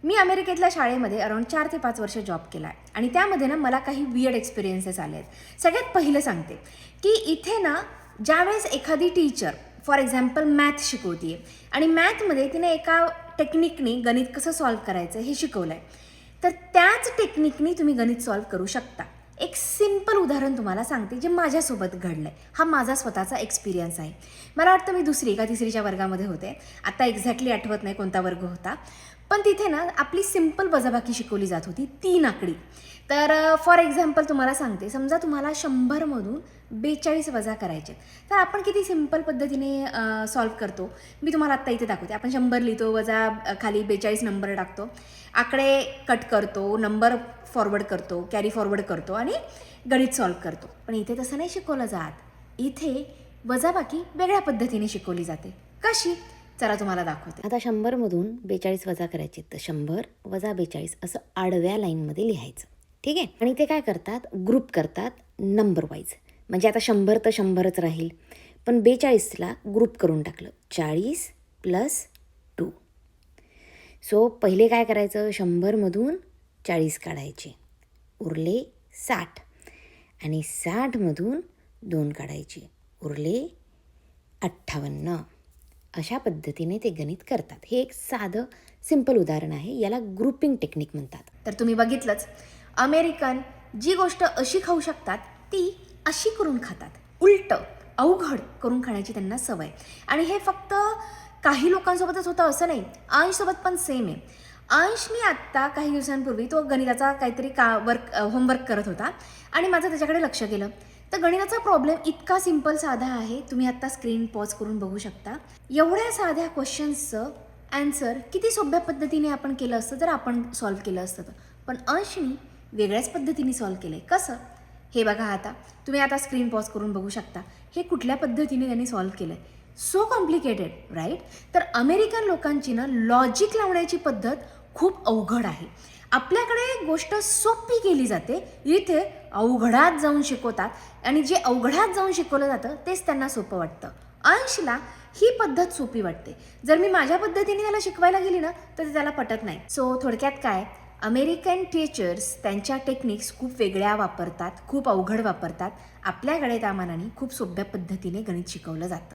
मी अमेरिकेतल्या शाळेमध्ये अराउंड 4 ते 5 वर्ष जॉब केला आहे आणि त्यामध्ये ना मला काही वियर्ड एक्सपिरियन्सेस आले आहेत. सगळ्यात पहिलं सांगते की इथे ना ज्यावेळेस एखादी टीचर फॉर एक्झाम्पल मॅथ शिकवते आहे आणि मॅथमध्ये तिने एका टेक्निकनी गणित कसं सॉल्व्ह करायचं हे शिकवलं आहे, तर त्याच टेक्निकनी तुम्ही गणित सॉल्व्ह करू शकता. एक सिम्पल उदाहरण तुम्हाला सांगते जे माझ्यासोबत घडलं आहे. हा माझा स्वतःचा एक्सपिरियन्स आहे. मला वाटतं मी 2री का 3रीच्या वर्गामध्ये होते. आता एक्झॅक्टली आठवत नाही कोणता वर्ग होता, पण तिथे ना आपली सिम्पल वजाबाकी शिकवली जात होती, 3 आकडी. तर फॉर एक्झाम्पल तुम्हाला सांगते, समजा तुम्हाला 100मधून 42 वजा करायचे, तर आपण किती सिम्पल पद्धतीने सॉल्व्ह करतो मी तुम्हाला आत्ता इथे दाखवते. आपण 100 लिहितो, वजा खाली 42 नंबर टाकतो, आकडे कट करतो, नंबर फॉरवर्ड करतो, कॅरी फॉरवर्ड करतो आणि गणित सॉल्व्ह करतो. पण इथे तसं नाही शिकवलं जात. इथे वजाबाकी वेगळ्या पद्धतीने शिकवली जाते. कशी? चला तुम्हाला दाखवते. आता 100मधून 42 वजा करायचे, तर 100 वजा 42 असं आडव्या लाईनमध्ये लिहायचं. ठीक आहे. आणि ते काय करतात, ग्रुप करतात नंबर वाईज. म्हणजे आता 100 तर 100च राहील, पण 42ला ग्रुप करून टाकलं, 40 + 2. सो पहिले काय करायचं, 100मधून 40 काढायचे, उरले 60 आणि 60मधून 2 काढायचे, उरले 58. अशा पद्धतीने ते गणित करतात. हे एक साधं सिंपल उदाहरण आहे. याला ग्रुपिंग टेक्निक म्हणतात. तर तुम्ही बघितलंच, अमेरिकन जी गोष्ट अशी खाऊ शकतात ती अशी करून खातात. उलटं अवघड करून खाण्याची त्यांना सवय. आणि हे फक्त काही लोकांसोबतच होतं असं नाही, अंशसोबत पण सेम आहे. अंशनी आत्ता काही दिवसांपूर्वी तो गणिताचा काहीतरी होमवर्क करत होता आणि माझं त्याच्याकडे लक्ष गेलं. तर गणिताचा प्रॉब्लेम इतका सिम्पल साधा आहे, तुम्ही आत्ता स्क्रीन पॉज करून बघू शकता. एवढ्या साध्या क्वेश्चन्सचं ॲन्सर किती सोप्या पद्धतीने आपण केलं असतं जर आपण सॉल्व्ह केलं असतं तर. पण अंशनी वेगळ्याच पद्धतीने सॉल्व्ह केलं आहे. कसं? हे बघा, आता तुम्ही आता स्क्रीन पॉज करून बघू शकता हे कुठल्या पद्धतीने त्यांनी सॉल्व्ह केलं आहे. So complicated, right? तर अमेरिकन लोकांची ना लॉजिक लावण्याची पद्धत खूप अवघड आहे. आपल्याकडे गोष्ट सोपी केली जाते, इथे अवघडात जाऊन शिकवतात आणि जे अवघडात जाऊन शिकवलं जातं तेच त्यांना सोपं वाटतं. अंशला ही पद्धत सोपी वाटते. जर मी माझ्या पद्धतीने त्याला शिकवायला गेली ना तर ते त्याला पटत नाही. सो थोडक्यात काय, अमेरिकन टीचर्स त्यांच्या टेक्निक्स खूप वेगळ्या वापरतात, खूप अवघड वापरतात. आपल्याकडे त्या मानाने खूप सोप्या पद्धतीने गणित शिकवलं जातं.